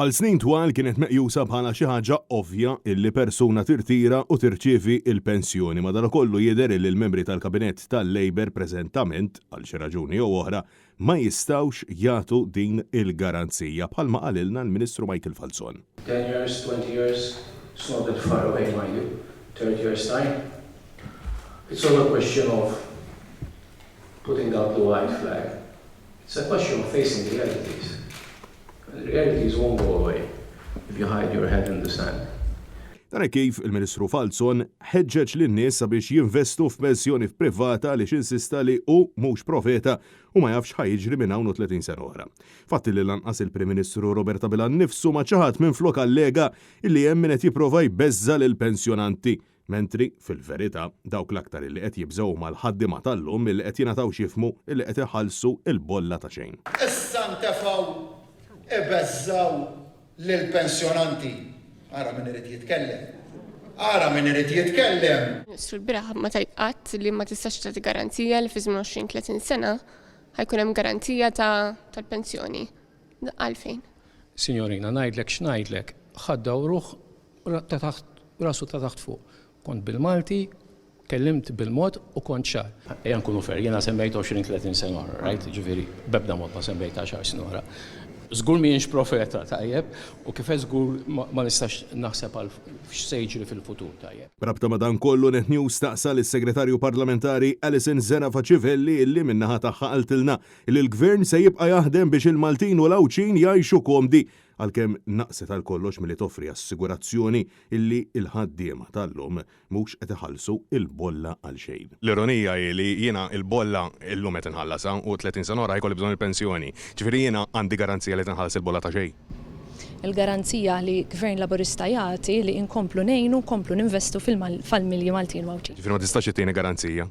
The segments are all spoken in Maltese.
Għal snin twal kienet meqjusa bħala xi ħaġa ovvja illi persuna tirtira u tirċievi il-pensjoni. Madankollu jidher li l-membri tal-kabinett tal-Labor preżentament għal xi raġuni jew oħra ma jistgħux jagħtu din il-garanzija bħalma qalilna l-Ministru Michael Falzon. 10 years, 20 years, it's not that far away, mind you. 30 years time. It's all a question of putting up the white flag. It's a question of facing the realities. The realities won't go away if you hide your head in the sand. Dan kif il-Ministru Falzon ħeġġeġ lin-nies sabiex jinvestu f'pensjoni privata li xinsista li hu mhux profeta u ma jafx ħajġri minn hawn 30 sena oħra. Fatti li lanqas il-Prim Ministru Roberta Bilan nnifsu ma ċaħat minn flok allega illi hemm min qed jipprova jbeżża lill-pensjonanti. Mentri, fil-verità, dawk l-aktar li qed jibżgħu mal-ħaddiema tal-lum illi qed jingħataw xifmu illi qed iħallsu il-bolla ta' xejn. Issa ntefgħu ibeżżaw lill-pensjonanti. Ara min irid jitkellem. Ara min irid jitkellem. Ministru l-biraħ ma tajqat li ma tistax tagħti garanzija li fi żmien 20-30 sena ħajkun hemm garanzija tal-pensjoni. Għalfejn? Signorina, ngħidlek x'ngħidlek, ħaddaw ruħ rasu ta' taħt fuq. Kont bil-Malti, kellimt bil-mod u kont ċar. Ejja nkunu fer, jiena semmejt 20-30 sena oħra, right? Ġifieri, bebda mod ma semmejt 10 sena oħra. Żgur m'iniex profeta tajjeb u kif żgur ma nistax naħseb għal x'se fil-futur tajjeb. Rabta ma dan kollu Net News taqsal is-Segretarju Parlamentari Alison Zena Faċivelli illi minnaħa tagħha qaltilna li l-Gvern se jibqa' jaħdem biex il-Maltin u l-Awċin jgħixu komdi għalkemm naqset għal kollox milli toffri assigurazzjoni illi il-ħaddiema tal-lum mhux qed iħallsu il-bolla għal xejn. L-ironija hi li jiena il-bolla illum qed inħallasa u 30 sena oħra jkolli bżonn il-pensjoni. Ġifieri jiena għandi garanzija li tinħallas il-bolla ta' xejn. Il-garanzija li Gvern Laburista jagħti li inkomplu ngħinu nkomplu ninvestu fil-familji Maltin u Awċin. Ġifieri ma tistax ittieni garanzija.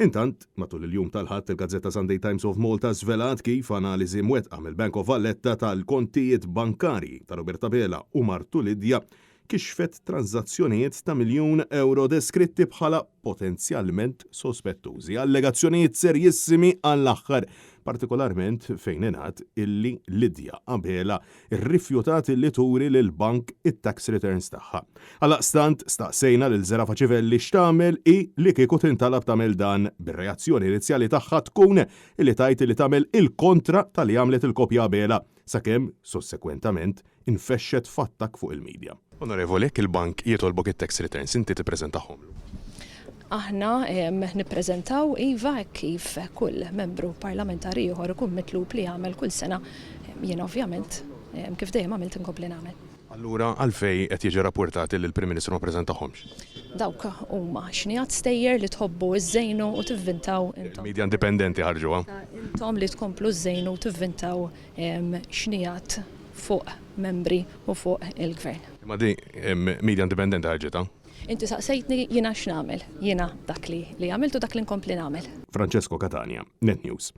Intant, matul il-jum tal-ħadd il-Gazzetta Sunday Times of Malta żvelat kif analiżi mwettqa mill-Bank of Valletta tal-kontijiet bankari ta' Roberta Bela u Martu Lidja kixfet tranzazzjonijiet ta' €1,000,000 deskritti bħala potenzjalment sospettużi. Allegazzjonijiet serjissimi għall-aħħar, partikolarment fejn ingħad illi Lidja Abela rrifjutat illi turi lill-bank it-tax returns tagħha. Għalaqstant staqsejna lil Zera Faċivelli x'tagħmel i li kieku tintalab tagħmel dan bir-reazzjoni inizjali tagħha tkun illi tajt li tagħmel il-kontra tal-li għamlet il-kopja Abela sakemm sossekwentament infexxet f'attak fuq il-medja. Onorevoli, il-bank jitolbok it-tax returns inti tippreżentahom. Aħna nippreżentaw iva kif kull membru parlamentari ieħor ikun mitlub li jagħmel kull sena. Jien ovvjament kif dejjem għamilt inkompli nagħmel. Allura għalfej qed jiġi rapportati li l-Prim Ministru ma preżentahomx. Dawk huma xnijat stejjer li tħobbu iż-żejnu u tivvintaw intom. Media indipendenti ħarġuha. Intom li tkomplu żejnu u tivvintaw xnijat fuq membri u fuq il-Gvern. Ma di media indipendenti ħarġitha. Inti saqsejtni jiena x'nagħmel, jiena dak li għamiltu dak li nkompli nagħmel. Francesco Catania, Net News.